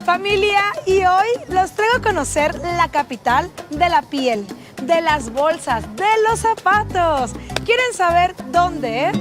Familia, y hoy los traigo a conocer la capital de la piel, de las bolsas, de los zapatos. ¿Quieren saber dónde es?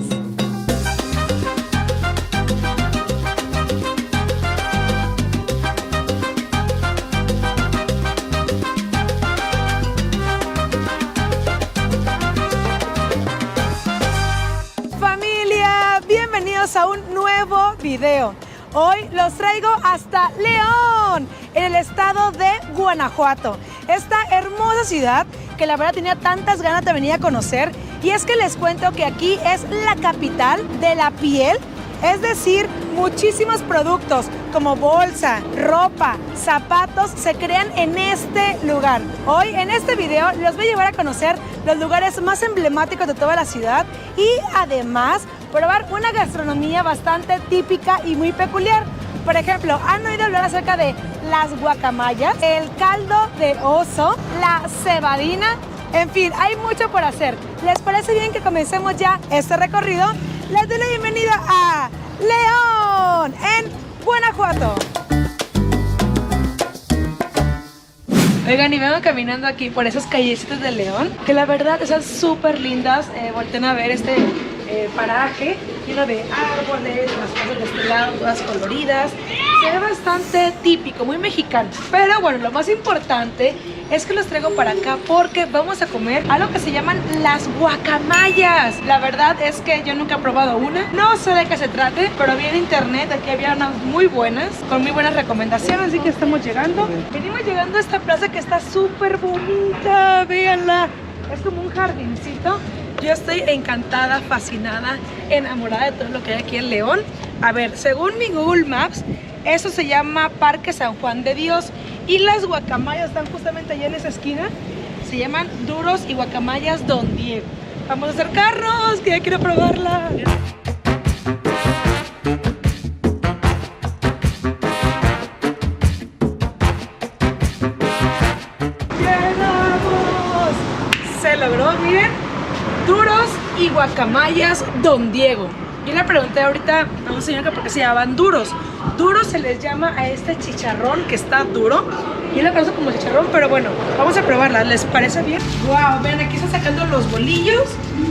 Familia, bienvenidos a un nuevo video. Hoy los traigo hasta León, en el estado de Guanajuato. Esta hermosa ciudad que la verdad tenía tantas ganas de venir a conocer. Y es que les cuento que aquí es la capital de la piel. Es decir, muchísimos productos como bolsa, ropa, zapatos se crean en este lugar. Hoy en este video los voy a llevar a conocer los lugares más emblemáticos de toda la ciudad y además probar una gastronomía bastante típica y muy peculiar. Por ejemplo, ¿han oído hablar acerca de las guacamayas, el caldo de oso, la cebadina? En fin, hay mucho por hacer. ¿Les parece bien que comencemos ya este recorrido? Les doy la bienvenida a León, en Guanajuato. Oigan, y vengo caminando aquí por esas callecitas de León, que la verdad están súper lindas. Volten a ver este paraje lleno de árboles, las casas de este lado, todas coloridas. Se ve bastante típico, muy mexicano. Pero bueno, lo más importante es que los traigo para acá porque vamos a comer algo que se llaman las guacamayas. La verdad es que yo nunca he probado una, no sé de qué se trate, pero vi en internet, aquí había unas muy buenas, con muy buenas recomendaciones, así que estamos llegando. Venimos llegando a esta plaza que está súper bonita, véanla. Es como un jardincito. Yo estoy encantada, fascinada, enamorada de todo lo que hay aquí en León. A ver, según mi Google Maps, eso se llama Parque San Juan de Dios. Y las guacamayas están justamente allá en esa esquina. Se llaman Duros y Guacamayas Don Diego. Vamos a acercarnos, que ya quiero probarla. ¡Llegamos! Se logró, miren. Duros y Guacamayas Don Diego. Yo le pregunté ahorita a un señor que por qué se llamaban duros. Duros se les llama a este chicharrón que está duro. Yo le conozco como chicharrón, pero bueno, vamos a probarla. ¿Les parece bien? Wow, ven, aquí están sacando los bolillos.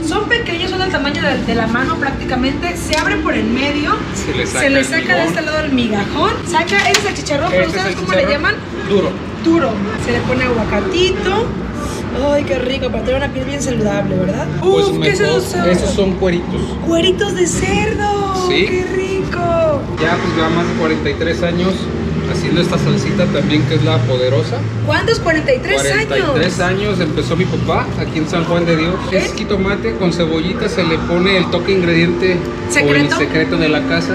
Son pequeños, son del tamaño de la mano prácticamente. Se abren por el medio. Se le saca de este lado el migajón. Saca, ese es el chicharrón, pero ¿ustedes cómo le llaman? Duro. Duro. Se le pone aguacatito. Ay, qué rico, para tener una piel bien saludable, ¿verdad? Pues ¿qué es eso? Esos son cueritos. Cueritos de cerdo. Sí. ¡Qué rico! Ya pues ya más de 43 años haciendo esta salsita también, que es la poderosa. ¿Cuántos? 43 años. 43 años empezó mi papá aquí en San Juan de Dios. Es jitomate con cebollita, se le pone el toque ingrediente o el secreto de la casa.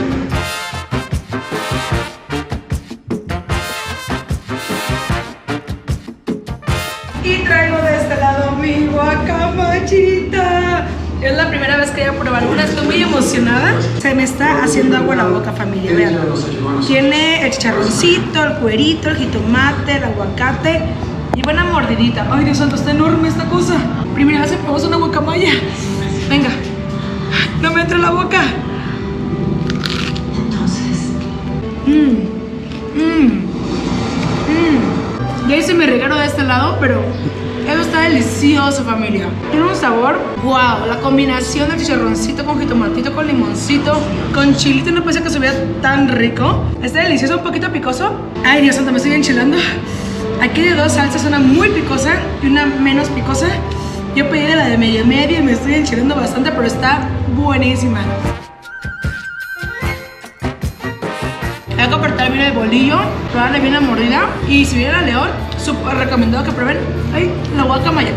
Y traigo de este lado mi guacamayita. Es la primera vez que voy a probar una, estoy muy emocionada. Se me está haciendo agua la boca, familia, vean. Tiene el chicharroncito, el cuerito, el jitomate, el aguacate y buena mordidita. Ay, Dios santo, está enorme esta cosa. Primera vez que probamos una guacamaya. Venga, no me entra en la boca. Ya hice mi regalo de este lado, pero eso está delicioso, familia. Tiene un sabor, wow, la combinación del chicharroncito con jitomatito, con limoncito, con chilito, no pensé que se veía tan rico. Está delicioso, un poquito picoso. Ay, Dios santo, me estoy enchilando. Aquí hay dos salsas, una muy picosa y una menos picosa. Yo pedí de la de medio medio y me estoy enchilando bastante, pero está buenísima. Hay que apretar bien el bolillo, probarle bien la mordida. Y si vienen a León, súper recomendado que prueben la guacamaya.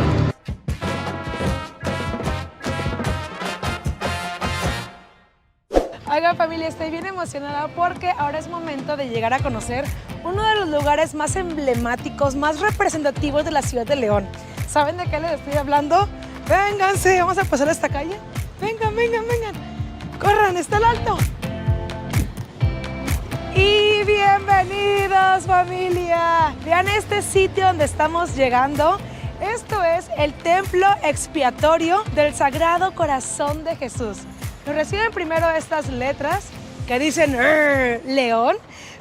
Oiga, familia, estoy bien emocionada porque ahora es momento de llegar a conocer uno de los lugares más emblemáticos, más representativos de la ciudad de León. ¿Saben de qué les estoy hablando? Vénganse, vamos a pasar a esta calle. Vengan, vengan, vengan. Corran, está el Alto. Y bienvenidos, familia. Vean este sitio donde estamos llegando. Esto es el Templo Expiatorio del Sagrado Corazón de Jesús. Nos reciben primero estas letras que dicen León,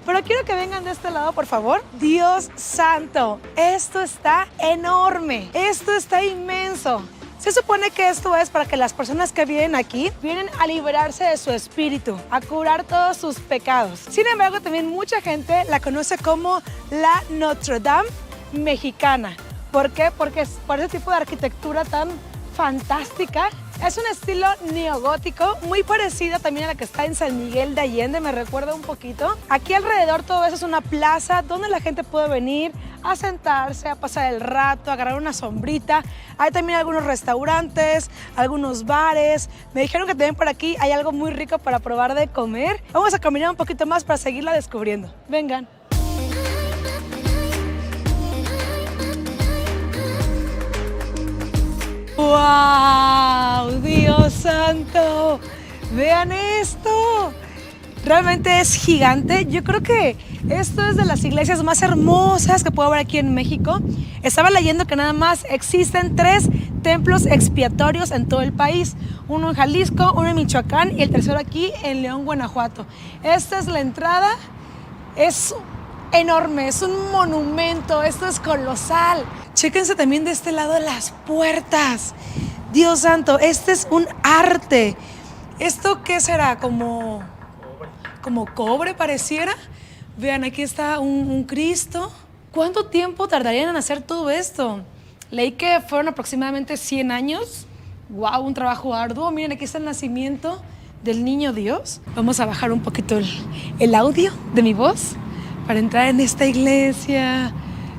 Pero quiero que vengan de este lado, por favor. Dios santo, esto está enorme, esto está inmenso. Se supone que esto es para que las personas que vienen aquí vienen a liberarse de su espíritu, a curar todos sus pecados. Sin embargo, también mucha gente la conoce como la Notre Dame mexicana. ¿Por qué? Porque es por ese tipo de arquitectura tan fantástica. Es un estilo neogótico, muy parecido también a la que está en San Miguel de Allende, me recuerda un poquito. Aquí alrededor todo eso es una plaza donde la gente puede venir a sentarse, a pasar el rato, a agarrar una sombrita. Hay también algunos restaurantes, algunos bares. Me dijeron que también por aquí hay algo muy rico para probar de comer. Vamos a caminar un poquito más para seguirla descubriendo. Vengan. ¡Wow! ¡Dios santo! ¡Vean esto! Realmente es gigante. Yo creo que esto es de las iglesias más hermosas que puedo ver aquí en México. Estaba leyendo que nada más existen 3 templos expiatorios en todo el país. Uno en Jalisco, uno en Michoacán y el tercero aquí en León, Guanajuato. Esta es la entrada. Es enorme, es un monumento, esto es colosal. Chéquense también de este lado las puertas. Dios santo, este es un arte. ¿Esto qué será? Como cobre pareciera. Vean, aquí está un Cristo. ¿Cuánto tiempo tardarían en hacer todo esto? Leí que fueron aproximadamente 100 años. ¡Wow! Un trabajo arduo. Miren, aquí está el nacimiento del niño Dios. Vamos a bajar un poquito el audio de mi voz para entrar en esta iglesia.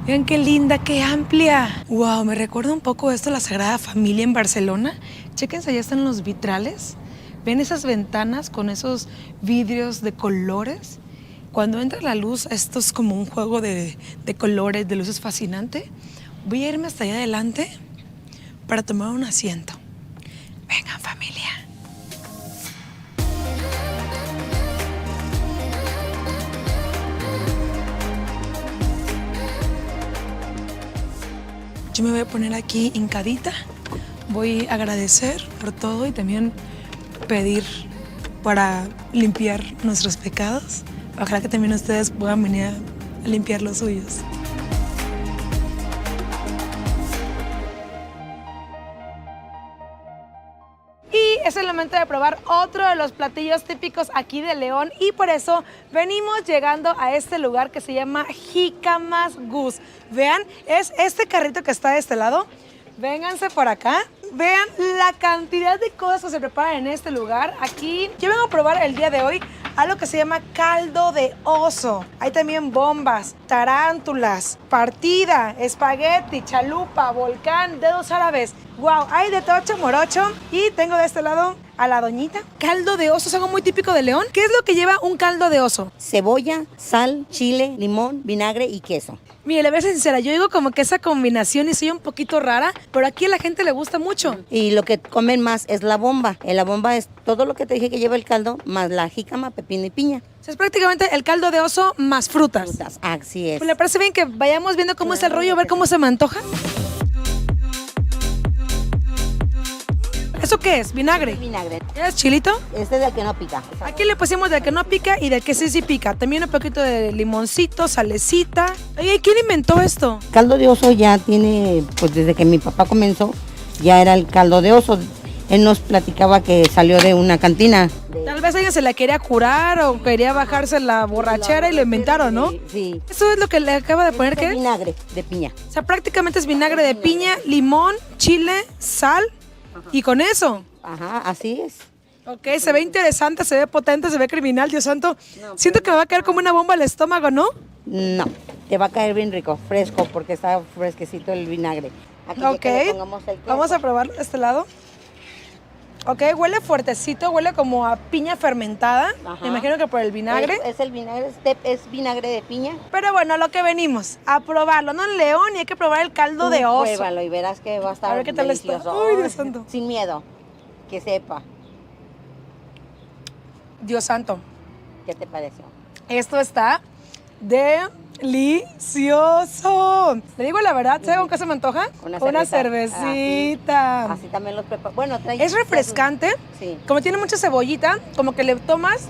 Vean qué linda, qué amplia. Wow, me recuerda un poco esto, la Sagrada Familia en Barcelona. Chéquense, allá están los vitrales. ¿Ven esas ventanas con esos vidrios de colores? Cuando entra la luz, esto es como un juego de colores, de luces fascinante. Voy a irme hasta allá adelante para tomar un asiento. Vengan, familia. Yo me voy a poner aquí hincadita. Voy a agradecer por todo y también pedir para limpiar nuestros pecados. Ojalá que también ustedes puedan venir a limpiar los suyos. Y es el momento de probar otro de los platillos típicos aquí de León y por eso venimos llegando a este lugar que se llama Jícamas Gus. Vean, es este carrito que está de este lado. Vénganse por acá. Vean la cantidad de cosas que se preparan en este lugar. Aquí yo vengo a probar el día de hoy algo que se llama caldo de oso. Hay también bombas, tarántulas, partida, espagueti, chalupa, volcán, dedos árabes. Wow, hay de tocho morocho. Y tengo de este lado a la doñita. Caldo de oso es algo muy típico de León. ¿Qué es lo que lleva un caldo de oso? Cebolla, sal, chile, limón, vinagre y queso. Mire, le voy a ser sincera, yo digo como que esa combinación y soy un poquito rara, pero aquí a la gente le gusta mucho. Y lo que comen más es la bomba. La bomba es todo lo que te dije que lleva el caldo, más la jícama, pepino y piña. O sea, es prácticamente el caldo de oso más frutas. Frutas, así es. Pues ¿le parece bien que vayamos viendo cómo es el rollo, a ver cómo se me antoja? ¿Eso qué es? ¿Vinagre? Vinagre. ¿Es chilito? Este es del que no pica. Aquí le pusimos del que no pica y del que sí pica. También un poquito de limoncito, salecita. Oye, ¿quién inventó esto? Caldo de oso ya tiene, pues desde que mi papá comenzó, ya era el caldo de oso. Él nos platicaba que salió de una cantina. Tal vez alguien se la quería curar o quería bajarse la borrachera y lo inventaron, ¿no? Sí. Eso es lo que le acaba de poner, ¿qué? Vinagre de piña. O sea, prácticamente es vinagre de piña, limón, chile, sal y con eso. Ajá, así es. Ok, se ve interesante, se ve potente, se ve criminal, Dios santo. Siento que me va a caer como una bomba al estómago, ¿no? No, te va a caer bien rico, fresco, porque está fresquecito el vinagre. Aquí ya Ok, que le pongamos el queso. vamos a probarlo de este lado. Ok, huele fuertecito, huele como a piña fermentada. Ajá. Me imagino que por el vinagre. Es el vinagre, es vinagre de piña. Pero bueno, a lo que venimos, a probarlo. No en León y hay que probar el caldo de oso. Pruébalo y verás que va a estar A ver qué tal está. delicioso. Ay, Dios santo. Sin miedo, que sepa. Dios santo, ¿Qué te pareció? esto está delicioso. Le digo la verdad, ¿sabe con qué se me antoja? Una cervecita. Así también los preparo. Bueno, trae. Es refrescante. Sí. Como tiene mucha cebollita, como que le tomas.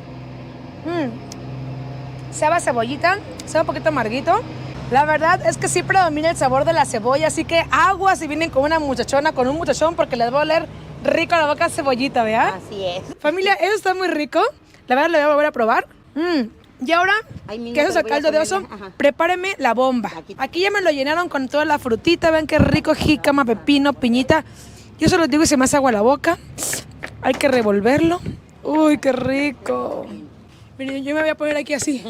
sabe a cebollita, sabe un poquito amarguito. La verdad es que sí predomina el sabor de la cebolla, así que aguas si vienen con una muchachona, con un muchachón, porque les va a oler rico a la boca cebollita, ¿verdad? Así es. Familia, eso está muy rico. La verdad, lo voy a volver a probar. Y ahora, que eso es el caldo de oso, prepáreme la bomba. Aquí ya me lo llenaron con toda la frutita. Ven qué rico, jícama, pepino, piñita. Yo se los digo y se me hace agua la boca. Hay que revolverlo. Uy, qué rico. Miren, yo me voy a poner aquí así.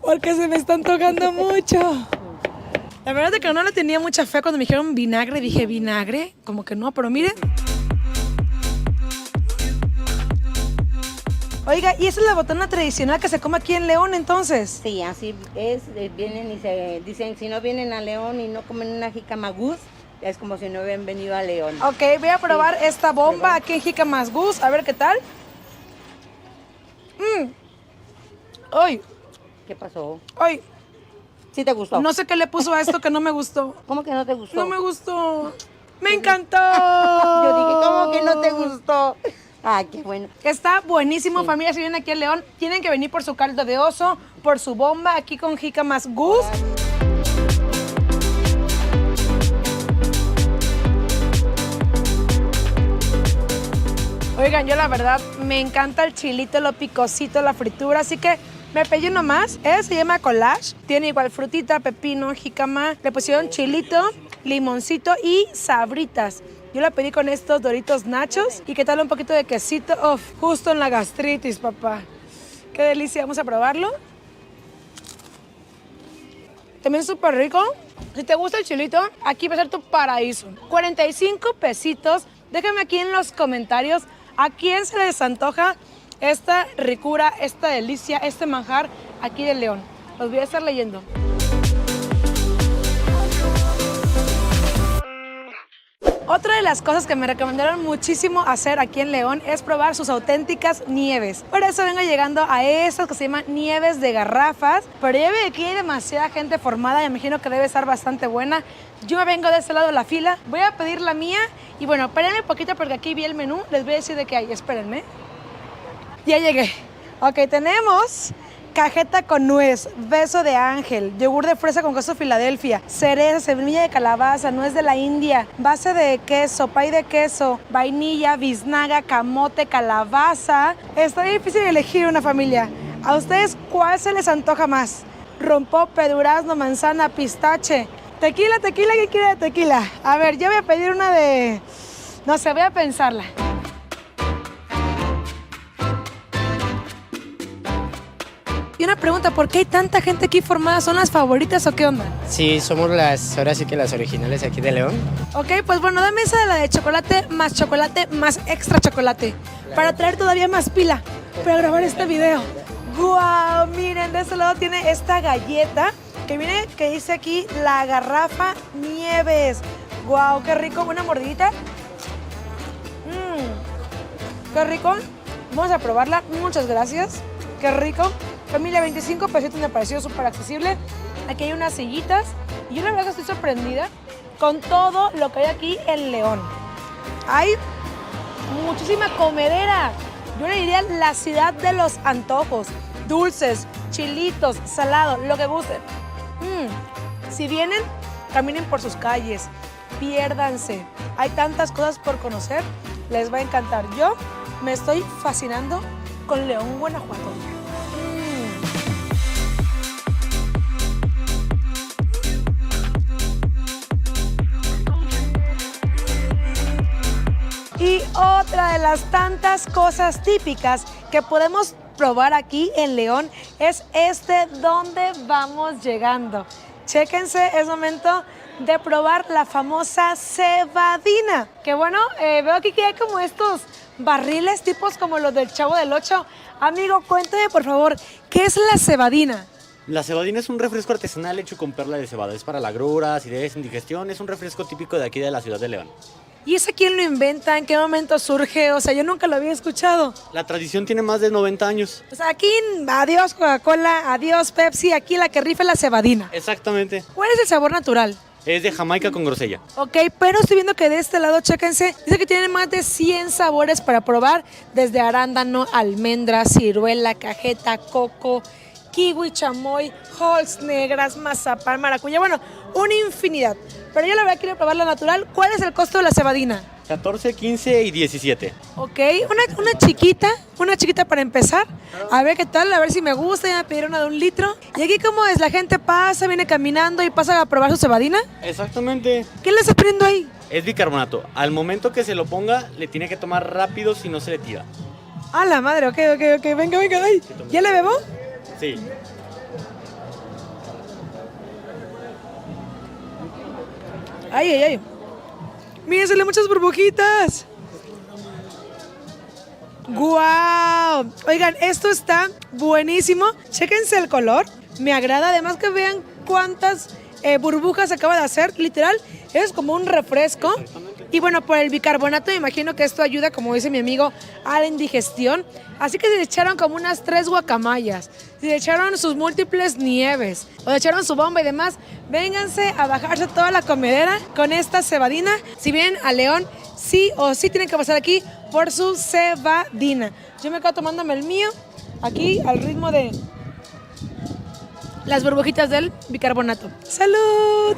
Porque se me están tocando mucho. La verdad es que no le tenía mucha fe cuando me dijeron vinagre. Dije, ¿vinagre? Como que no, pero miren. Oiga, ¿y esa es la botana tradicional que se come aquí en León, entonces? Sí, así es. Vienen y se dicen, si no vienen a León y no comen una jícama gus, es como si no hubieran venido a León. Ok, voy a probar esta bomba aquí en jícama gus. A ver qué tal. ¡Ay! ¿Qué pasó? ¡Ay! ¿Sí te gustó? No sé qué le puso a esto que no me gustó. ¿Cómo que no te gustó? No me gustó. ¡Me encantó! Yo dije, ¿cómo que no te gustó? Ay, qué bueno. Está buenísimo, familia. Si vienen aquí a León, tienen que venir por su caldo de oso, por su bomba, aquí con jícamas gus. Oigan, yo la verdad me encanta el chilito, lo picosito, la fritura, así que me pedí uno más. Se llama collage. Tiene igual frutita, pepino, jícama. Le pusieron chilito, limoncito y sabritas. Yo la pedí con estos Doritos nachos y que tal un poquito de quesito. Uf, justo en la gastritis, papá. Qué delicia, vamos a probarlo. También súper rico. Si te gusta el chilito, aquí va a ser tu paraíso. 45 pesitos. Déjenme aquí en los comentarios a quién se les antoja esta ricura, esta delicia, este manjar aquí de León. Los voy a estar leyendo. Otra de las cosas que me recomendaron muchísimo hacer aquí en León es probar sus auténticas nieves. Por eso vengo llegando a estas que se llaman nieves de garrafas. Pero ya veo que hay demasiada gente formada, me imagino que debe estar bastante buena. Yo me vengo de este lado de la fila, voy a pedir la mía y bueno, espérenme un poquito porque aquí vi el menú, les voy a decir de qué hay, espérenme. Ya llegué. Ok, tenemos cajeta con nuez, beso de ángel, yogur de fresa con queso Filadelfia, cereza, semilla de calabaza, nuez de la India, base de queso, pay de queso, vainilla, biznaga, camote, calabaza. Está difícil elegir una, familia. ¿A ustedes cuál se les antoja más? Rompope, durazno, manzana, pistache. Tequila, ¿quién quiere tequila? A ver, yo voy a pedir una de... No sé, voy a pensarla. Y una pregunta, ¿por qué hay tanta gente aquí formada? ¿Son las favoritas o qué onda? Sí, somos ahora sí que las originales aquí de León. Ok, pues bueno, dame esa de la de chocolate más extra chocolate. Para traer todavía más pila para grabar este video. ¡Guau! Miren, de este lado tiene esta galleta que viene, que dice aquí, la garrafa Nieves. ¡Guau! ¡Qué rico! Una mordidita. ¡Qué rico! Vamos a probarla. Muchas gracias. ¡Qué rico! Familia, 25 pesitos me pareció súper accesible. Aquí hay unas sillitas. Y yo la verdad que estoy sorprendida con todo lo que hay aquí en León. Hay muchísima comedera. Yo le diría la ciudad de los antojos. Dulces, chilitos, salado, lo que gusten. Si vienen, caminen por sus calles. Piérdanse. Hay tantas cosas por conocer. Les va a encantar. Yo me estoy fascinando con León, Guanajuato. Y otra de las tantas cosas típicas que podemos probar aquí en León es donde vamos llegando. Chéquense, es momento de probar la famosa cebadina. Que bueno, veo aquí que hay como estos barriles tipos como los del Chavo del Ocho. Amigo, cuéntame por favor, ¿qué es la cebadina? La cebadina es un refresco artesanal hecho con perla de cebada. Es para la agrura, acidez, indigestión. Es un refresco típico de aquí de la ciudad de León. ¿Y ese quién lo inventa? ¿En qué momento surge? O sea, yo nunca lo había escuchado. La tradición tiene más de 90 años. O sea, aquí, adiós Coca-Cola, adiós Pepsi, aquí la que rifa es la cebadina. Exactamente. ¿Cuál es el sabor natural? Es de Jamaica con grosella. Ok, pero estoy viendo que de este lado, chéquense, dice que tiene más de 100 sabores para probar, desde arándano, almendra, ciruela, cajeta, coco, kiwi, chamoy, halls negras, mazapán, maracuyá, bueno, una infinidad. Pero yo la verdad quiero probar la natural. ¿Cuál es el costo de la cebadina? 14, 15 y 17. Ok, una chiquita para empezar. A ver qué tal, a ver si me gusta. Ya me pidieron una de 1 litro. ¿Y aquí cómo es? ¿La gente pasa, viene caminando y pasa a probar su cebadina? Exactamente. ¿Qué le está poniendo ahí? Es bicarbonato. Al momento que se lo ponga, le tiene que tomar rápido si no se le tira. A la madre, ok. Venga, ay. ¿Ya le bebo? Sí. Ay. Miren, salen muchas burbujitas. ¡Guau! Oigan, esto está buenísimo. Chéquense el color. Me agrada. Además que vean cuántas burbujas acaba de hacer. Literal, es como un refresco. Y bueno, por el bicarbonato me imagino que esto ayuda, como dice mi amigo, a la indigestión. Así que si le echaron como unas 3 guacamayas, si le echaron sus múltiples nieves, o le echaron su bomba y demás, vénganse a bajarse toda la comedera con esta cebadina. Si vienen a León, sí o sí tienen que pasar aquí por su cebadina. Yo me quedo tomándome el mío, aquí al ritmo de las burbujitas del bicarbonato. ¡Salud!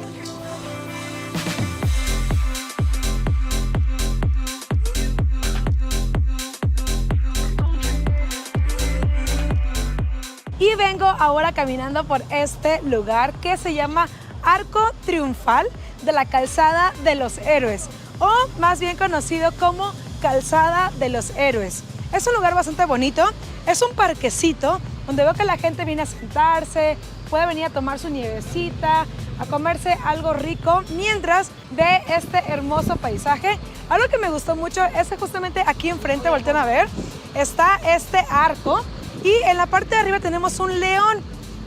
Y vengo ahora caminando por este lugar que se llama Arco Triunfal de la Calzada de los Héroes, o más bien conocido como Calzada de los Héroes. Es un lugar bastante bonito, es un parquecito donde veo que la gente viene a sentarse, puede venir a tomar su nievecita, a comerse algo rico mientras ve este hermoso paisaje. Algo que me gustó mucho es que justamente aquí enfrente, voltean a ver, está este arco. Y en la parte de arriba tenemos un león.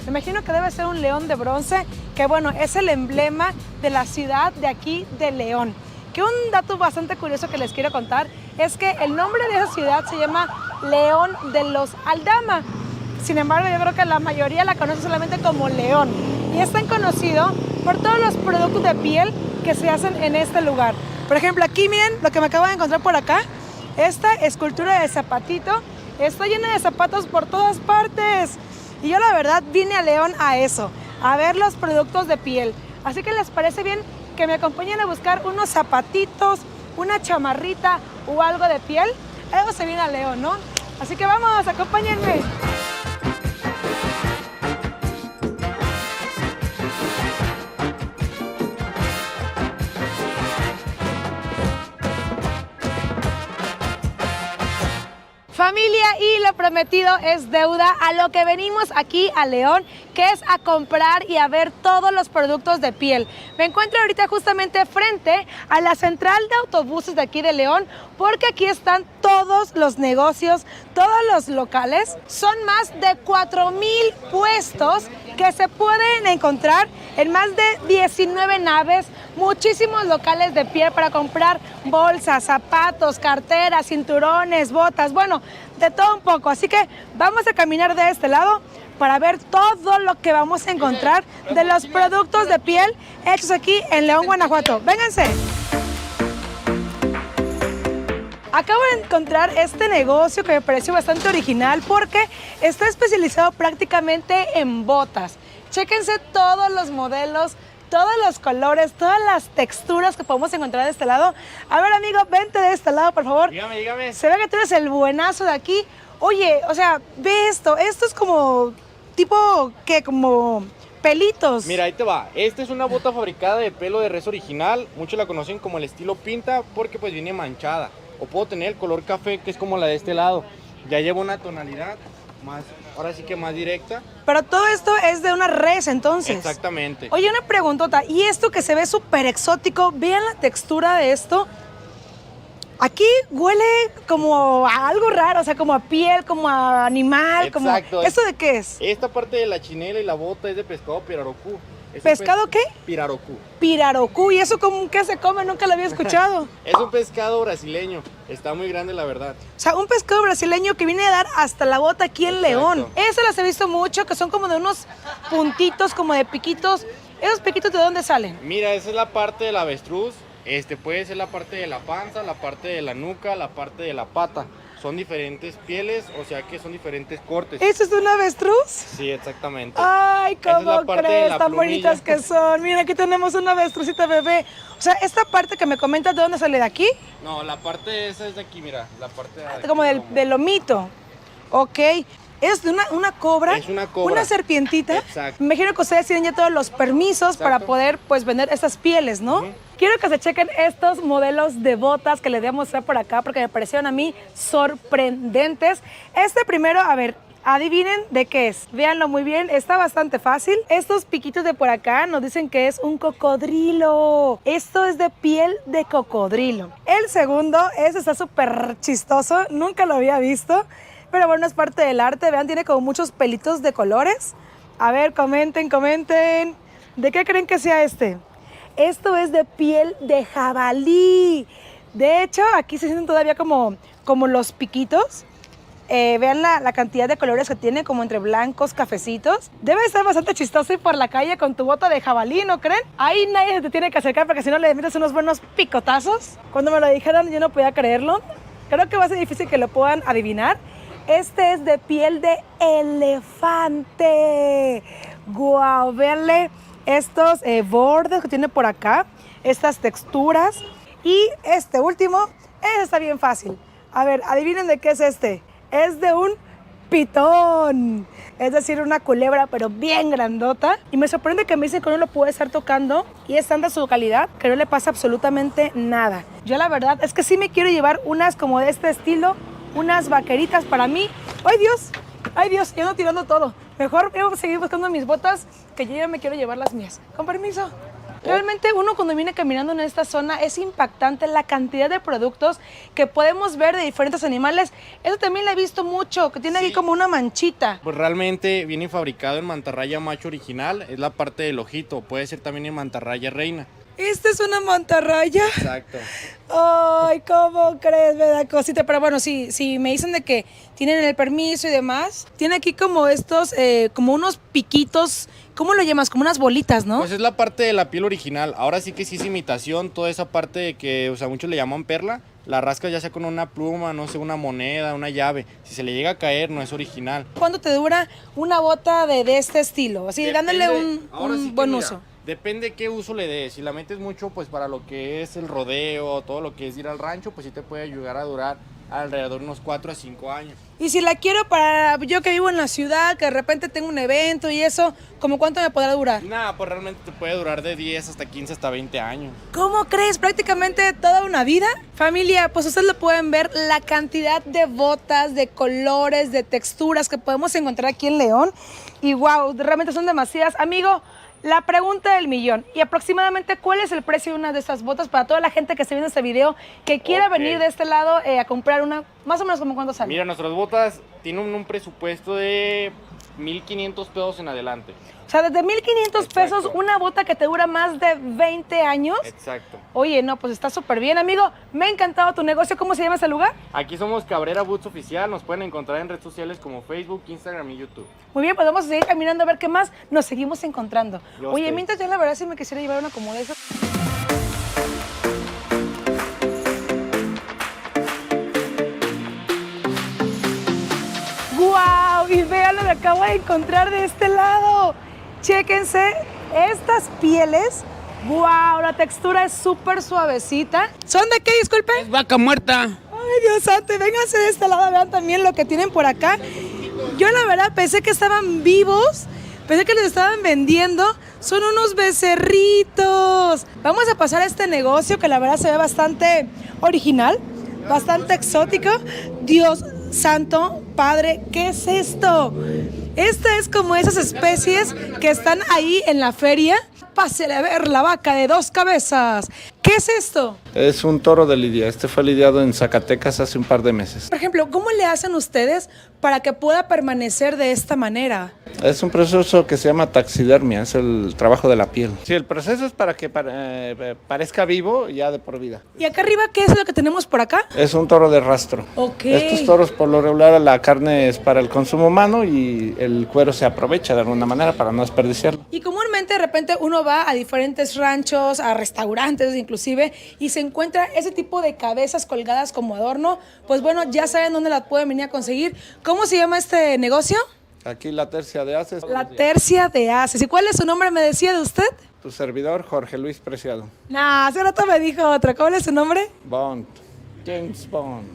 Me imagino que debe ser un león de bronce, que bueno, es el emblema de la ciudad de aquí de León. Que un dato bastante curioso que les quiero contar es que el nombre de esa ciudad se llama León de los Aldama. Sin embargo, yo creo que la mayoría la conoce solamente como León. Y es tan conocido por todos los productos de piel que se hacen en este lugar. Por ejemplo, aquí miren lo que me acabo de encontrar por acá. Esta escultura de zapatito. Está llena de zapatos por todas partes. Y yo la verdad vine a León a eso, a ver los productos de piel. Así que les parece bien que me acompañen a buscar unos zapatitos, una chamarrita o algo de piel. Algo se viene a León, ¿no? Así que vamos, acompáñenme. Familia, y lo prometido es deuda. A lo que venimos aquí a León, que es a comprar y a ver todos los productos de piel. Me encuentro ahorita justamente frente a la central de autobuses de aquí de León, porque aquí están todos los negocios, todos los locales. Son más de 4,000 puestos que se pueden encontrar en más de 19 naves, muchísimos locales de piel para comprar bolsas, zapatos, carteras, cinturones, botas, bueno, de todo un poco. Así que vamos a caminar de este lado para ver todo lo que vamos a encontrar de los productos de piel hechos aquí en León, Guanajuato. ¡Vénganse! Acabo de encontrar este negocio que me pareció bastante original porque está especializado prácticamente en botas. Chéquense todos los modelos, todos los colores, todas las texturas que podemos encontrar de este lado. A ver, amigo, vente de este lado, por favor. Dígame. Se ve que tú eres el buenazo de aquí. Oye, o sea, ve esto. Esto es como tipo, ¿qué? Como pelitos. Mira, ahí te va. Esta es una bota fabricada de pelo de res original. Muchos la conocen como el estilo pinta porque pues viene manchada. O puedo tener el color café, que es como la de este lado. Ya lleva una tonalidad más, ahora sí que más directa. Pero todo esto es de una res, entonces. Exactamente. Oye, una preguntota. ¿Y esto que se ve súper exótico? Vean la textura de esto. Aquí huele como a algo raro, o sea, como a piel, como a animal. Exacto. ¿Esto de qué es? Esta parte de la chinela y la bota es de pescado pirarucú. ¿Pescado qué? Pirarucú. Pirarucú. ¿Y eso cómo que se come? Nunca lo había escuchado. Es un pescado brasileño. Está muy grande, la verdad. O sea, un pescado brasileño que viene a dar hasta la bota aquí en Exacto. León. Eso las he visto mucho, que son como de unos puntitos, como de piquitos. ¿Esos piquitos de dónde salen? Mira, esa es la parte del avestruz. Puede ser la parte de la panza, la parte de la nuca, la parte de la pata. son diferentes pieles, o sea que son diferentes cortes. ¿Eso es un avestruz? Sí, exactamente. Ay, Esa es ¿cómo la parte de crees? la Tan plumilla. bonitas que son. Mira, aquí tenemos una avestrucita bebé. O sea, esta parte que me comentas, ¿de dónde sale? ¿De aquí? No, la parte esa es de aquí, mira, la parte de aquí, Como del lomito. Ok. Es de una cobra. Es una cobra. Una serpientita. Exacto. Me imagino que ustedes tienen ya todos los permisos para poder pues vender estas pieles, ¿no? Quiero que se chequen estos modelos de botas que les voy a mostrar por acá porque me parecieron a mí sorprendentes. Este primero, a ver, adivinen de qué es. Véanlo muy bien, está bastante fácil. Estos piquitos de por acá nos dicen que es un cocodrilo. Esto es de piel de cocodrilo. El segundo, ese está súper chistoso, nunca lo había visto. Pero bueno, es parte del arte. Vean, tiene como muchos pelitos de colores. A ver, comenten. ¿De qué creen que sea este? Esto es de piel de jabalí. De hecho, aquí se sienten todavía como los piquitos. Vean la cantidad de colores que tiene, como entre blancos, cafecitos. Debe estar bastante chistoso ir por la calle con tu bota de jabalí, ¿no creen? Ahí nadie se te tiene que acercar porque si no le metes unos buenos picotazos. Cuando me lo dijeron yo no podía creerlo. Creo que va a ser difícil que lo puedan adivinar. Este es de piel de elefante. ¡Guau! Veanle estos bordes que tiene por acá, estas texturas. Y este último, ese está bien fácil. A ver, adivinen de qué es este. Es de un pitón. Es decir, una culebra, pero bien grandota. Y me sorprende que me dicen que uno lo puede estar tocando y es tanta su calidad que no le pasa absolutamente nada. Yo la verdad es que sí me quiero llevar unas como de este estilo, unas vaqueritas para mí. ¡Ay, Dios! ¡Ay, Dios! Yo ando tirando todo. Mejor voy a seguir buscando mis botas, que yo ya me quiero llevar las mías. Con permiso. Realmente uno cuando viene caminando en esta zona es impactante la cantidad de productos que podemos ver de diferentes animales. Eso también lo he visto mucho, que tiene aquí como una manchita. Pues realmente viene fabricado en mantarraya macho original, es la parte del ojito, puede ser también en mantarraya reina. ¿Esta es una mantarraya? Exacto. Ay, ¿cómo crees? Me da cosita. Pero bueno, sí, me dicen de que tienen el permiso y demás. Tiene aquí como estos, como unos piquitos. ¿Cómo lo llamas? Como unas bolitas, ¿no? Pues es la parte de la piel original. Ahora sí que sí es imitación, toda esa parte de que, o sea, muchos le llaman perla. La rascas ya sea con una pluma, no sé, una moneda, una llave. Si se le llega a caer, no es original. ¿Cuánto te dura una bota de este estilo? Así, dándole un sí que buen mira, uso. Depende qué uso le des. Si la metes mucho, pues para lo que es el rodeo, todo lo que es ir al rancho, pues sí te puede ayudar a durar alrededor de unos 4 a 5 años. Y si la quiero para yo que vivo en la ciudad, que de repente tengo un evento y eso, ¿cómo cuánto me podrá durar? Nada, pues realmente te puede durar de 10 hasta 15 hasta 20 años. ¿Cómo crees? Prácticamente toda una vida. Familia, pues ustedes lo pueden ver, la cantidad de botas, de colores, de texturas que podemos encontrar aquí en León. Y wow, realmente son demasiadas. Amigo, la pregunta del millón. ¿Y aproximadamente cuál es el precio de una de estas botas para toda la gente que esté viendo este video que quiera venir de este lado a comprar una? Más o menos como cuánto sale. Mira, nuestras botas tienen un presupuesto de 1,500 pesos en adelante. O sea, desde 1,500 pesos Exacto. una bota que te dura más de 20 años. Exacto. Oye, no, pues está súper bien, amigo. Me ha encantado tu negocio. ¿Cómo se llama ese lugar? Aquí somos Cabrera Boots Oficial. Nos pueden encontrar en redes sociales como Facebook, Instagram y YouTube. Muy bien, pues vamos a seguir caminando a ver qué más nos seguimos encontrando. Yo Oye, estoy. mientras yo la verdad sí me quisiera llevar una como de esas. ¡Guau! Y vean lo que acabo de encontrar de este lado. Chéquense estas pieles. ¡Guau! La textura es súper suavecita. ¿Son de qué, disculpe? Es vaca muerta. Ay, Dios santo, y vénganse de este lado, vean también lo que tienen por acá. Yo la verdad pensé que estaban vivos, pensé que les estaban vendiendo. Son unos becerritos. Vamos a pasar a este negocio que la verdad se ve bastante original, bastante exótico. Dios santo, Padre, ¿qué es esto? Esta es como esas especies que están ahí en la feria. Pásele a ver la vaca de 2 cabezas. ¿Qué es esto? Es un toro de lidia. Este fue lidiado en Zacatecas hace un par de meses. Por ejemplo, ¿cómo le hacen ustedes para que pueda permanecer de esta manera? Es un proceso que se llama taxidermia, es el trabajo de la piel. Sí, el proceso es para que parezca vivo ya de por vida. ¿Y acá arriba qué es lo que tenemos por acá? Es un toro de rastro. Ok. Estos toros por lo regular la carne es para el consumo humano y el cuero se aprovecha de alguna manera para no desperdiciarlo. Y comúnmente de repente uno va a diferentes ranchos, a restaurantes inclusive, y se encuentra ese tipo de cabezas colgadas como adorno, pues bueno, ya saben dónde las pueden venir a conseguir. ¿Cómo se llama este negocio? Aquí la Tercia de Haces. La Tercia de Haces. ¿Y cuál es su nombre, me decía de usted? Tu servidor, Jorge Luis Preciado. Nah, hace rato me dijo otra. ¿Cuál es su nombre? Bond. James Bond.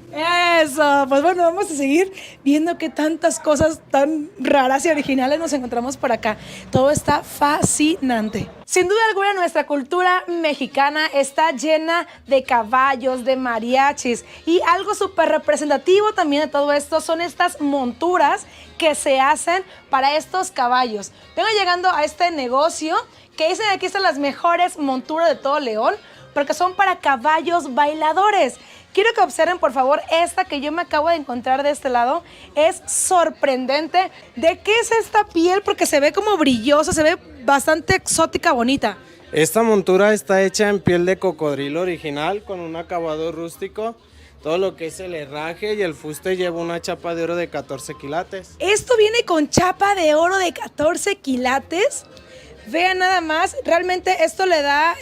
Eso, pues bueno, vamos a seguir viendo qué tantas cosas tan raras y originales nos encontramos por acá. Todo está fascinante. Sin duda alguna, nuestra cultura mexicana está llena de caballos, de mariachis, y algo súper representativo también de todo esto son estas monturas que se hacen para estos caballos. Vengo llegando a este negocio que dicen aquí están las mejores monturas de todo León, porque son para caballos bailadores. Quiero que observen, por favor, esta que yo me acabo de encontrar de este lado. Es sorprendente. ¿De qué es esta piel? Porque se ve como brillosa, se ve bastante exótica, bonita. Esta montura está hecha en piel de cocodrilo original con un acabado rústico. Todo lo que es el herraje y el fuste lleva una chapa de oro de 14 quilates. Esto viene con chapa de oro de 14 quilates. Vean nada más, realmente esto le da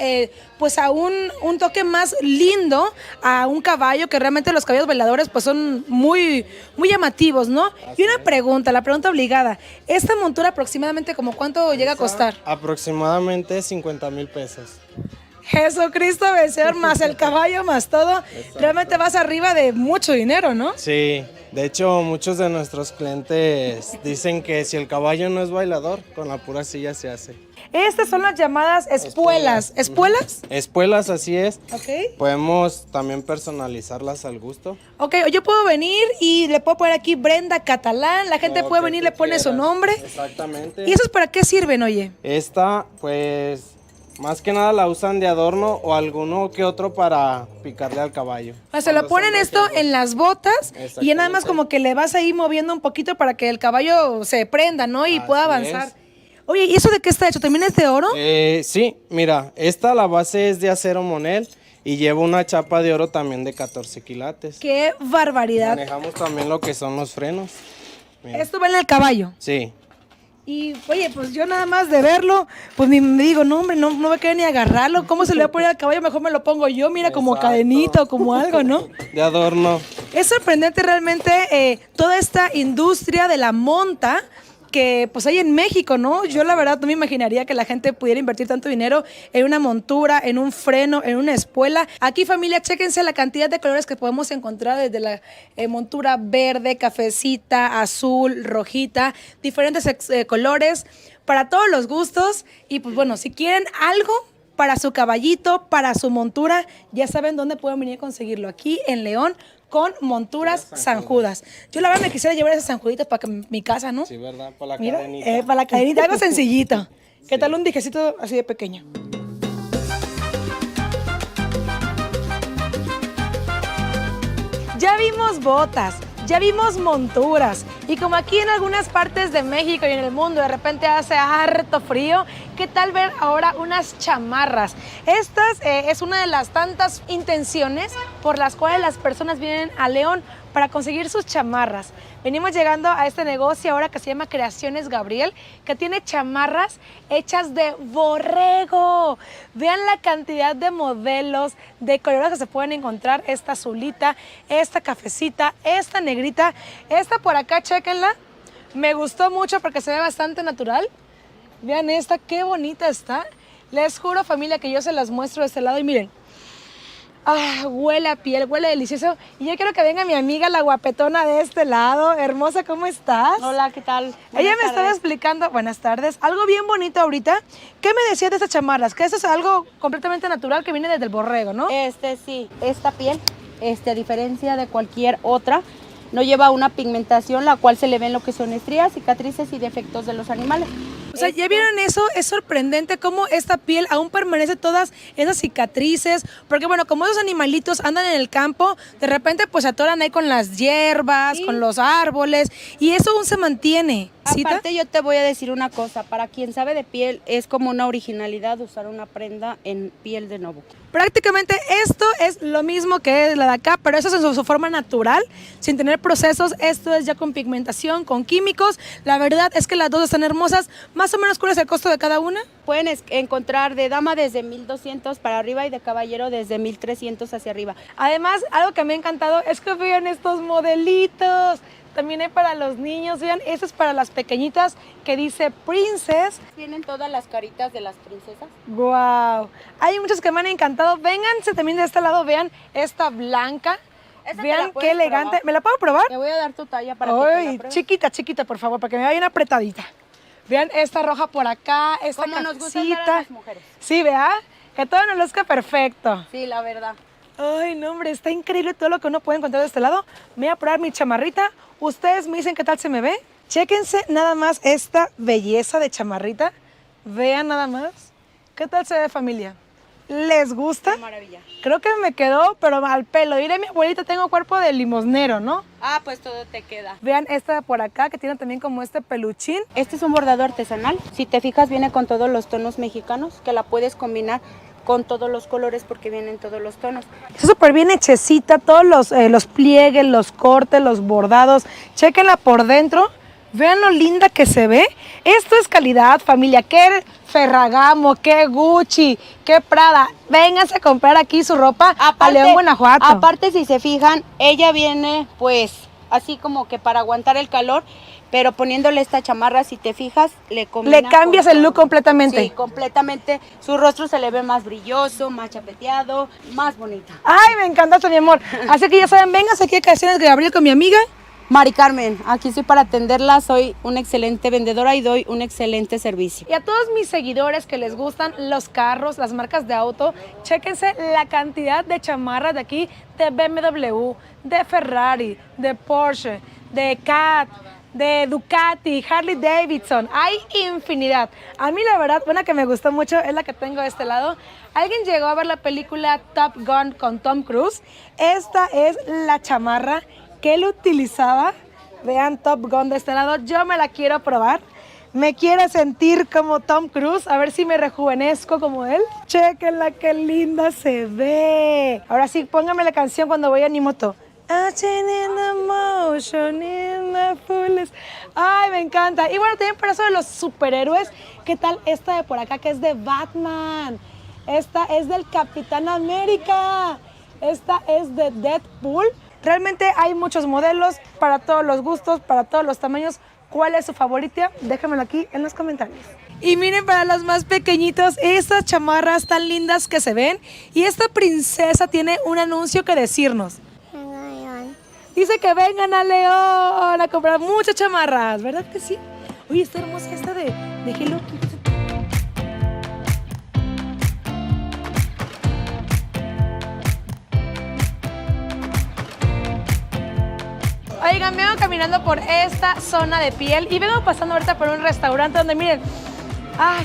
pues a un toque más lindo a un caballo, que realmente los caballos bailadores pues son muy llamativos, ¿no? Y una pregunta, la pregunta obligada, ¿esta montura aproximadamente como cuánto llega a costar? Aproximadamente 50,000 pesos. Jesucristo vencer, más el caballo, más todo, realmente vas arriba de mucho dinero, ¿no? Sí, de hecho muchos de nuestros clientes dicen que si el caballo no es bailador, con la pura silla se hace. Estas son las llamadas espuelas. ¿Espuelas? Espuelas, así es. Ok. Podemos también personalizarlas al gusto. Ok, yo puedo venir y le puedo poner aquí Brenda Catalán, la gente puede venir, le pone su nombre. Exactamente. ¿Y esos para qué sirven, oye? Esta, pues, más que nada la usan de adorno o alguno que otro para picarle al caballo. O sea, se lo ponen esto en las botas y ya nada más Exactamente. como que le vas ahí moviendo un poquito para que el caballo se prenda, ¿no? Y pueda Así avanzar. es. Oye, ¿y eso de qué está hecho? ¿También es de oro? Sí, mira, la base es de acero monel y lleva una chapa de oro también de 14 quilates. ¡Qué barbaridad! Manejamos también lo que son los frenos. Mira. Esto va en el caballo. Sí. Y, oye, pues yo nada más de verlo, pues me digo, no, hombre, no voy a querer ni agarrarlo. ¿Cómo se le va a poner al caballo? Mejor me lo pongo yo, mira, como Exacto. cadenita o como algo, ¿no? De adorno. Es sorprendente realmente toda esta industria de la monta que pues hay en México, ¿no? Yo la verdad no me imaginaría que la gente pudiera invertir tanto dinero en una montura, en un freno, en una espuela. Aquí, familia, chéquense la cantidad de colores que podemos encontrar, desde la montura verde, cafecita, azul, rojita, diferentes colores, para todos los gustos. Y pues bueno, si quieren algo para su caballito, para su montura, ya saben dónde pueden venir a conseguirlo. Aquí en León, con monturas Sanjudas. Yo la verdad me quisiera llevar esas sanjuditas para mi casa, ¿no? Sí, ¿verdad? Para la Mira, cadenita. para la cadenita, algo sencillito. ¿Qué tal un dijecito así de pequeño? Ya vimos botas, ya vimos monturas, y como aquí en algunas partes de México y en el mundo de repente hace harto frío, ¿qué tal ver ahora unas chamarras? Estas es una de las tantas intenciones por las cuales las personas vienen a León para conseguir sus chamarras. Venimos llegando a este negocio ahora que se llama Creaciones Gabriel, que tiene chamarras hechas de borrego. Vean la cantidad de modelos, de colores que se pueden encontrar. Esta azulita, esta cafecita, esta negrita, esta por acá, chéquenla. Me gustó mucho porque se ve bastante natural. Vean esta, qué bonita está. Les juro, familia, que yo se las muestro de este lado y miren. Ah, huele a piel, huele delicioso. Y yo quiero que venga mi amiga, la guapetona de este lado. Hermosa, ¿cómo estás? Hola, ¿qué tal? Ella me estaba explicando, buenas tardes, algo bien bonito ahorita. ¿Qué me decías de estas chamarras? Que eso es algo completamente natural que viene desde el borrego, ¿no? Sí, esta piel, a diferencia de cualquier otra, no lleva una pigmentación, la cual se le ven lo que son estrías, cicatrices y defectos de los animales. O sea, ¿ya vieron eso? Es sorprendente cómo esta piel aún permanece todas esas cicatrices, porque bueno, como esos animalitos andan en el campo, de repente pues se atoran ahí con las hierbas, Sí. con los árboles, y eso aún se mantiene. ¿Cita? Aparte, yo te voy a decir una cosa, para quien sabe de piel, es como una originalidad usar una prenda en piel de nuevo. Prácticamente esto es lo mismo que la de acá, pero eso es en su forma natural, sin tener procesos. Esto es ya con pigmentación, con químicos. La verdad es que las dos están hermosas, más más o menos cuál es el costo de cada una? Pueden encontrar de dama desde 1,200 para arriba y de caballero desde 1,300 hacia arriba. Además, algo que me ha encantado es que vean estos modelitos. También hay para los niños, vean, este es para las pequeñitas que dice Princess. Vienen todas las caritas de las princesas. Wow, hay muchos que me han encantado. Vénganse también de este lado, vean esta blanca. Esta Vean te la qué puedes elegante. probar. ¿Me la puedo probar? Te voy a dar tu talla para que te la Ay, pruebes. chiquita, chiquita, por favor, para que me vaya bien apretadita. Vean esta roja por acá, esta Como nos gusta andar a cafecita. las mujeres. Sí, vea, que todo nos luzca perfecto. Sí, la verdad. Ay, no, hombre, está increíble todo lo que uno puede encontrar de este lado. Me voy a probar mi chamarrita. Ustedes me dicen qué tal se me ve. Chéquense nada más esta belleza de chamarrita. Vean nada más. ¿Qué tal se ve, familia? ¿Les gusta? Qué maravilla. Creo que me quedó, pero al pelo. Diré mi abuelita, tengo cuerpo de limosnero, ¿no? Ah, pues todo te queda. Vean esta de por acá, que tiene también como este peluchín. Este es un bordado artesanal. Si te fijas, viene con todos los tonos mexicanos, que la puedes combinar con todos los colores porque vienen todos los tonos. Está súper bien hechecita, todos los pliegues, los cortes, los bordados. Chéquenla por dentro. Vean lo linda que se ve. Esto es calidad, familia. Qué Ferragamo, qué Gucci, qué Prada. Vénganse a comprar aquí su ropa a León, Guanajuato. Aparte, si se fijan, ella viene pues así como que para aguantar el calor, pero poniéndole esta chamarra, si te fijas, le combina. Le cambias el look completamente. Sí, completamente. Su rostro se le ve más brilloso, más chapeteado, más bonita. Ay, me encantaste, mi amor. Así que ya saben, vénganse aquí a Creaciones de Gabriel con mi amiga Mari Carmen, aquí estoy para atenderla, soy una excelente vendedora y doy un excelente servicio. Y a todos mis seguidores que les gustan los carros, las marcas de auto, chéquense la cantidad de chamarras de aquí, de BMW, de Ferrari, de Porsche, de Cat, de Ducati, Harley Davidson. Hay infinidad. A mí la verdad, una que me gustó mucho es la que tengo de este lado. ¿Alguien llegó a ver la película Top Gun con Tom Cruise? Esta es la chamarra que él utilizaba. Vean Top Gun de este lado. Yo me la quiero probar. Me quiero sentir como Tom Cruise. A ver si me rejuvenezco como él. Chequenla, qué linda se ve. Ahora sí, póngame la canción cuando voy a mi moto. Ay, me encanta. Y bueno, también para eso de los superhéroes, ¿qué tal esta de por acá que es de Batman? Esta es del Capitán América. Esta es de Deadpool. Realmente hay muchos modelos para todos los gustos, para todos los tamaños. ¿Cuál es su favorita? Déjamelo aquí en los comentarios. Y miren, para los más pequeñitos, estas chamarras tan lindas que se ven. Y esta princesa tiene un anuncio que decirnos. Dice que vengan a León a comprar muchas chamarras, ¿verdad que sí? Oye, está hermosa esta de Hello Kitty. Oigan, vengo caminando por esta zona de piel y vengo pasando ahorita por un restaurante donde miren,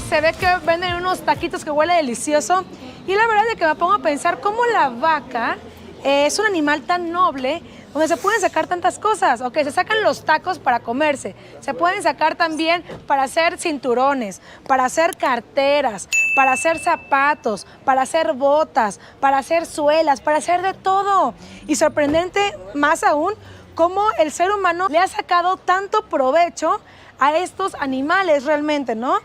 se ve que venden unos taquitos que huele delicioso. Y la verdad es que me pongo a pensar cómo la vaca es un animal tan noble donde se pueden sacar tantas cosas. Ok, se sacan los tacos para comerse, se pueden sacar también para hacer cinturones, para hacer carteras, para hacer zapatos, para hacer botas, para hacer suelas, para hacer de todo. Y sorprendente más aún, cómo el ser humano le ha sacado tanto provecho a estos animales realmente, ¿no?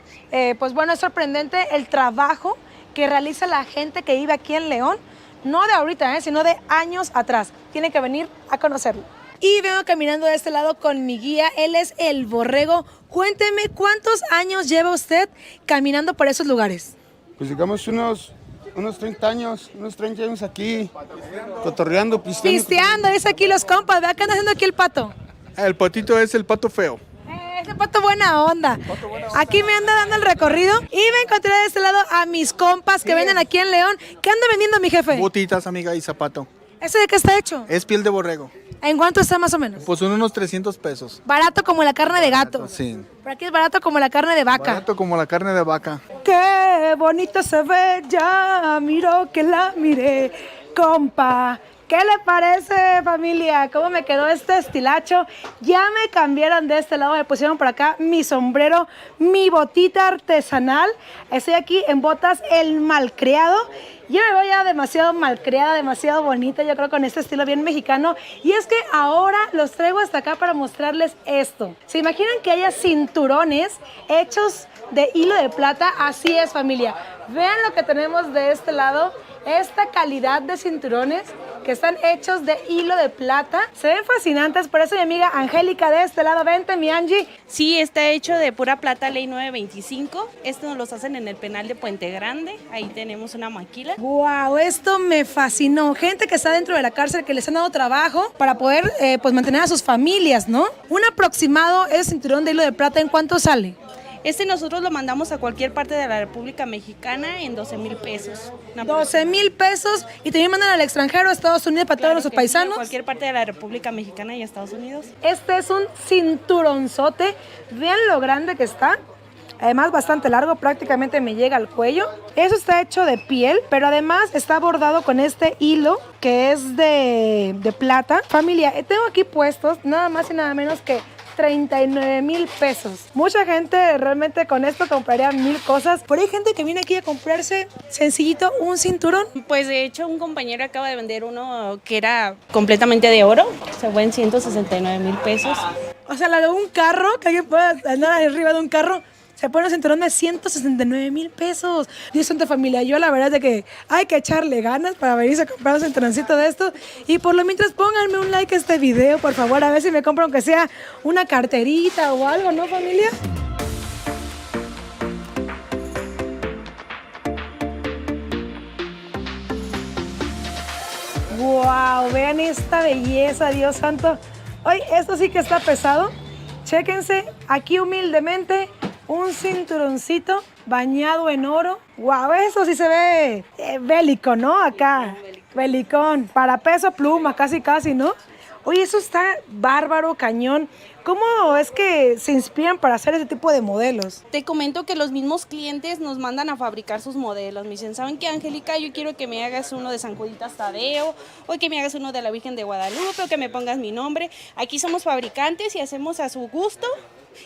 Pues bueno, es sorprendente el trabajo que realiza la gente que vive aquí en León, no de ahorita, sino de años atrás. Tienen que venir a conocerlo. Y vengo caminando de este lado con mi guía, él es el Borrego. Cuénteme, ¿cuántos años lleva usted caminando por esos lugares? Pues digamos unos 30 años, unos 30 años aquí, cotorreando, pisteando. Pisteando, es aquí los compas, ¿verdad? ¿Qué anda haciendo aquí el pato? El patito es el pato feo. Ese pato buena onda. Aquí me anda dando el recorrido y me encontré de este lado a mis compas que venden aquí en León. ¿Qué anda vendiendo, mi jefe? Botitas, amiga, y zapato. ¿Ese de qué está hecho? Es piel de borrego. ¿En cuánto está más o menos? Pues son unos 300 pesos. Barato como la carne de gato. Sí. Por aquí es barato como la carne de vaca. Barato como la carne de vaca. Qué bonito se ve, ya miro que la miré, compa. ¿Qué le parece, familia? ¿Cómo me quedó este estilacho? Ya me cambiaron de este lado, me pusieron por acá mi sombrero, mi botita artesanal. Estoy aquí en botas El Malcriado. Yo me veo ya demasiado malcriada, demasiado bonita, yo creo, con este estilo bien mexicano. Y es que ahora los traigo hasta acá para mostrarles esto. ¿Se imaginan que haya cinturones hechos de hilo de plata. Así es, familia. Vean lo que tenemos de este lado. Esta calidad de cinturones que están hechos de hilo de plata. Se ven fascinantes, por eso mi amiga Angélica de este lado, vente mi Angie. Sí, está hecho de pura plata ley 925. Esto nos los hacen en el penal de Puente Grande. Ahí tenemos una maquila. Wow, esto me fascinó. Gente que está dentro de la cárcel, que les han dado trabajo para poder pues mantener a sus familias, ¿no? Un aproximado es cinturón de hilo de plata, ¿en cuánto sale? Este nosotros lo mandamos a cualquier parte de la República Mexicana en 12,000 pesos. 12,000 pesos y también mandan al extranjero, a Estados Unidos, para todos nuestros paisanos. A cualquier parte de la República Mexicana y Estados Unidos. Este es un cinturonzote. Vean lo grande que está. Además bastante largo, prácticamente me llega al cuello. Eso está hecho de piel, pero además está bordado con este hilo que es de plata. Familia, tengo aquí puestos nada más y nada menos que 39,000 pesos. Mucha gente realmente con esto compraría 1,000 cosas, pero hay gente que viene aquí a comprarse sencillito un cinturón. Pues de hecho un compañero acaba de vender uno que era completamente de oro, se fue en 169,000 pesos. O sea, la de un carro, que alguien pueda andar arriba de un carro, se pone un cinturón de 169,000 pesos. Dios santo, familia, yo la verdad es de que hay que echarle ganas para venirse a comprar un cinturoncito de estos. Y por lo mientras pónganme un like a este video, por favor, a ver si me compro aunque sea una carterita o algo, ¿no, familia? Wow, vean esta belleza, Dios santo. Oye, esto sí que está pesado. Chéquense, aquí humildemente un cinturoncito bañado en oro. Wow, eso sí se ve bélico, ¿no? Acá, belicón, para peso pluma, casi, ¿no? Oye, eso está bárbaro, cañón. ¿Cómo es que se inspiran para hacer ese tipo de modelos? Te comento que los mismos clientes nos mandan a fabricar sus modelos. Me dicen, ¿saben qué, Angélica? Yo quiero que me hagas uno de San Juditas Tadeo, o que me hagas uno de la Virgen de Guadalupe, o que me pongas mi nombre. Aquí somos fabricantes y hacemos a su gusto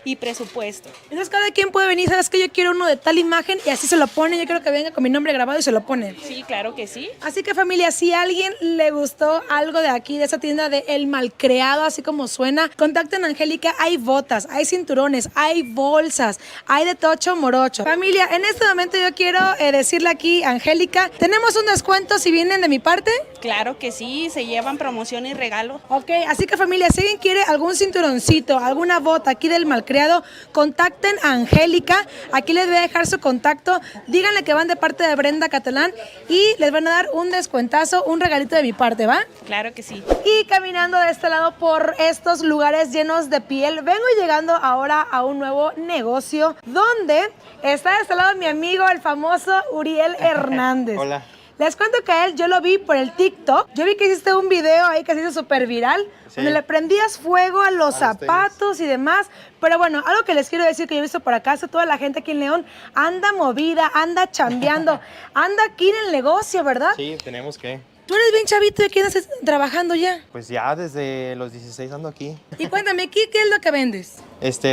y presupuesto. Entonces cada quien puede venir, ¿sabes qué? Yo quiero uno de tal imagen y así se lo ponen. Yo quiero que venga con mi nombre grabado y se lo ponen. Sí, claro que sí. Así que familia, si a alguien le gustó algo de aquí, de esa tienda de El Malcreado, así como suena, contacten a Angélica. Hay botas, hay cinturones, hay bolsas, hay de tocho morocho. Familia, en este momento yo quiero decirle aquí, Angélica, ¿tenemos un descuento si vienen de mi parte? Claro que sí, se llevan promoción y regalo. Ok, así que familia, si alguien quiere algún cinturoncito, alguna bota aquí del Malcreado, contacten a Angélica. Aquí les voy a dejar su contacto. Díganle que van de parte de Brenda Catalán y les van a dar un descuentazo, un regalito de mi parte, ¿va? Claro que sí. Y caminando de este lado por estos lugares llenos de piel, vengo llegando ahora a un nuevo negocio donde está de este lado mi amigo, el famoso Uriel Hernández. Hola. Les cuento que a él yo lo vi por el TikTok. Yo vi que hiciste un video ahí que se hizo súper viral, Sí. donde le prendías fuego a los zapatos y demás. Pero bueno, algo que les quiero decir que yo he visto por acá es que toda la gente aquí en León anda movida, anda chambeando, anda aquí en el negocio, ¿verdad? Sí, tenemos que. Tú eres bien chavito y aquí andas trabajando ya. Pues ya desde los 16 ando aquí. Y cuéntame, ¿qué es lo que vendes?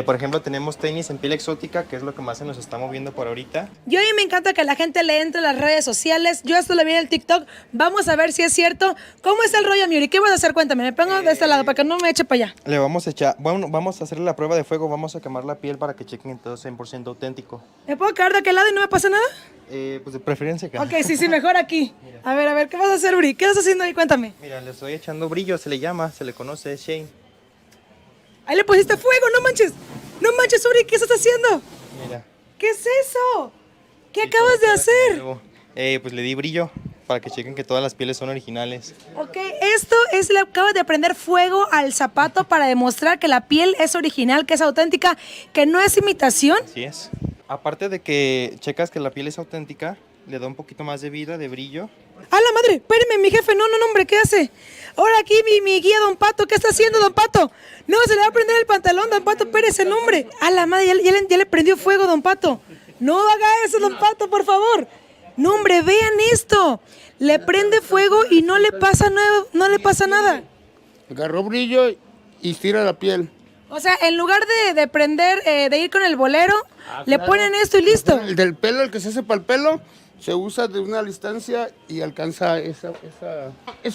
Por ejemplo, tenemos tenis en piel exótica, que es lo que más se nos está moviendo por ahorita. Yo a mí me encanta que la gente le entre a las redes sociales. Yo esto lo vi en el TikTok. Vamos a ver si es cierto. ¿Cómo está el rollo, Miuri? ¿Qué vas a hacer? Cuéntame. Me pongo de este lado para que no me eche para allá. Le vamos a echar, bueno, vamos a hacerle la prueba de fuego, vamos a quemar la piel para que chequen todo 100% auténtico. ¿Me puedo quedar de aquel lado y no me pasa nada? Pues de preferencia acá. Ok, sí, mejor aquí. A ver, ¿qué vas a hacer, Uri? ¿Qué estás haciendo ahí? Cuéntame. Mira, le estoy echando brillo, se le llama, se le conoce, es Shane. Ahí le pusiste fuego, no manches. No manches, Uri, ¿qué estás haciendo? Mira. ¿Qué es eso? ¿Qué acabas de hacer? Pues le di brillo para que chequen que todas las pieles son originales. Ok, esto es, le acabas de prender fuego al zapato para demostrar que la piel es original, que es auténtica, que no es imitación. Así es. Aparte de que checas que la piel es auténtica, le da un poquito más de vida, de brillo. ¡A la madre! Espéreme, mi jefe. No, hombre, ¿qué hace? Ahora aquí mi guía, don Pato. ¿Qué está haciendo, don Pato? No, se le va a prender el pantalón, don Pato. Espérese, el hombre. ¡A la madre! Ya le prendió fuego, don Pato. No haga eso, don Pato, por favor. No, hombre, vean esto. Le prende fuego y no le pasa nada. Agarró brillo y estira la piel. O sea, en lugar de prender, de ir con el bolero, le claro. ponen esto y listo. El del pelo, el que se hace para el pelo, se usa de una distancia y alcanza ese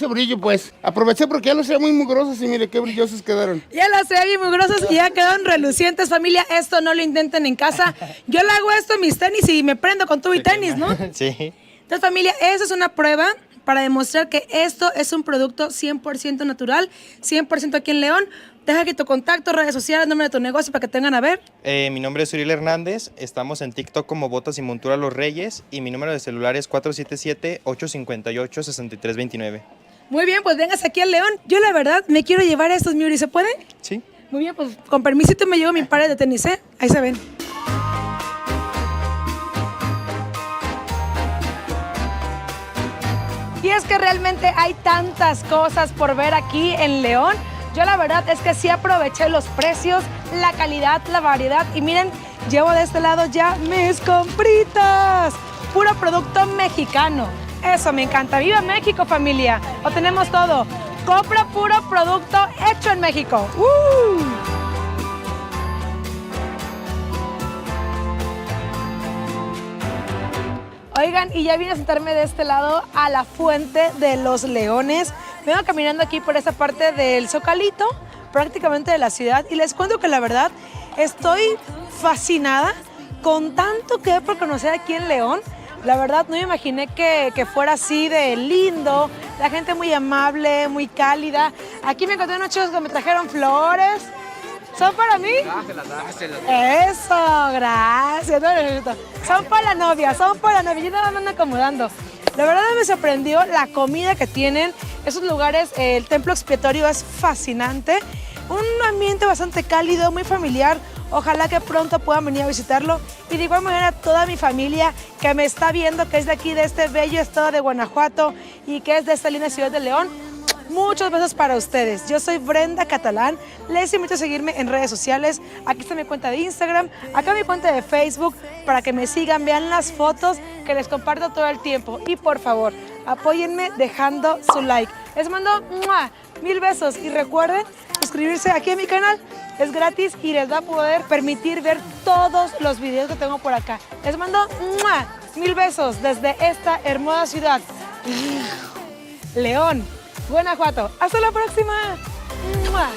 brillo, pues. Aproveché porque ya los hacía muy mugrosos y mire qué brillosos quedaron. Ya las sé bien muy grosas y ya quedaron relucientes, familia. Esto no lo intenten en casa. Yo le hago esto a mis tenis y me prendo con tubo y tenis, ¿no? Sí. Entonces, familia, esa es una prueba para demostrar que esto es un producto 100% natural, 100% aquí en León. Deja aquí tu contacto, redes sociales, nombre de tu negocio para que tengan a ver. Mi nombre es Uriel Hernández, estamos en TikTok como Botas y Montura Los Reyes y mi número de celular es 477-858-6329. Muy bien, pues vengas aquí al León. Yo la verdad me quiero llevar estos, Miuri, ¿se puede? Sí. Muy bien, pues con permisito me llevo mi par de tenis, ¿eh? Ahí se ven. Y es que realmente hay tantas cosas por ver aquí en León. Yo la verdad es que sí aproveché los precios, la calidad, la variedad. Y miren, llevo de este lado ya mis compritas. Puro producto mexicano. Eso me encanta. ¡Viva México, familia! Lo tenemos todo. Compra puro producto hecho en México. Oigan, y ya vine a sentarme de este lado a la Fuente de los Leones. Vengo caminando aquí por esta parte del Zocalito, prácticamente de la ciudad, y les cuento que la verdad estoy fascinada con tanto que he por conocer aquí en León. La verdad no me imaginé que fuera así de lindo, la gente muy amable, muy cálida. Aquí me encontré unos chicos que me trajeron flores. ¿Son para mí? Dáselas. Eso, gracias. Son para la novia, son para la novia. Yo nada más me ando acomodando. La verdad me sorprendió la comida que tienen. Esos lugares, el templo expiatorio es fascinante. Un ambiente bastante cálido, muy familiar. Ojalá que pronto puedan venir a visitarlo. Y de igual manera toda mi familia que me está viendo, que es de aquí, de este bello estado de Guanajuato y que es de esta linda ciudad de León. Muchos besos para ustedes. Yo soy Brenda Catalán. Les invito a seguirme en redes sociales. Aquí está mi cuenta de Instagram, acá mi cuenta de Facebook, para que me sigan, vean las fotos que les comparto todo el tiempo. Y por favor, apóyenme dejando su like. Les mando ¡mua!, 1000 besos. Y recuerden suscribirse aquí a mi canal. Es gratis y les va a poder permitir ver todos los videos que tengo por acá. Les mando ¡mua!, 1000 besos desde esta hermosa ciudad, León, Guanajuato. Hasta la próxima. ¡Mua!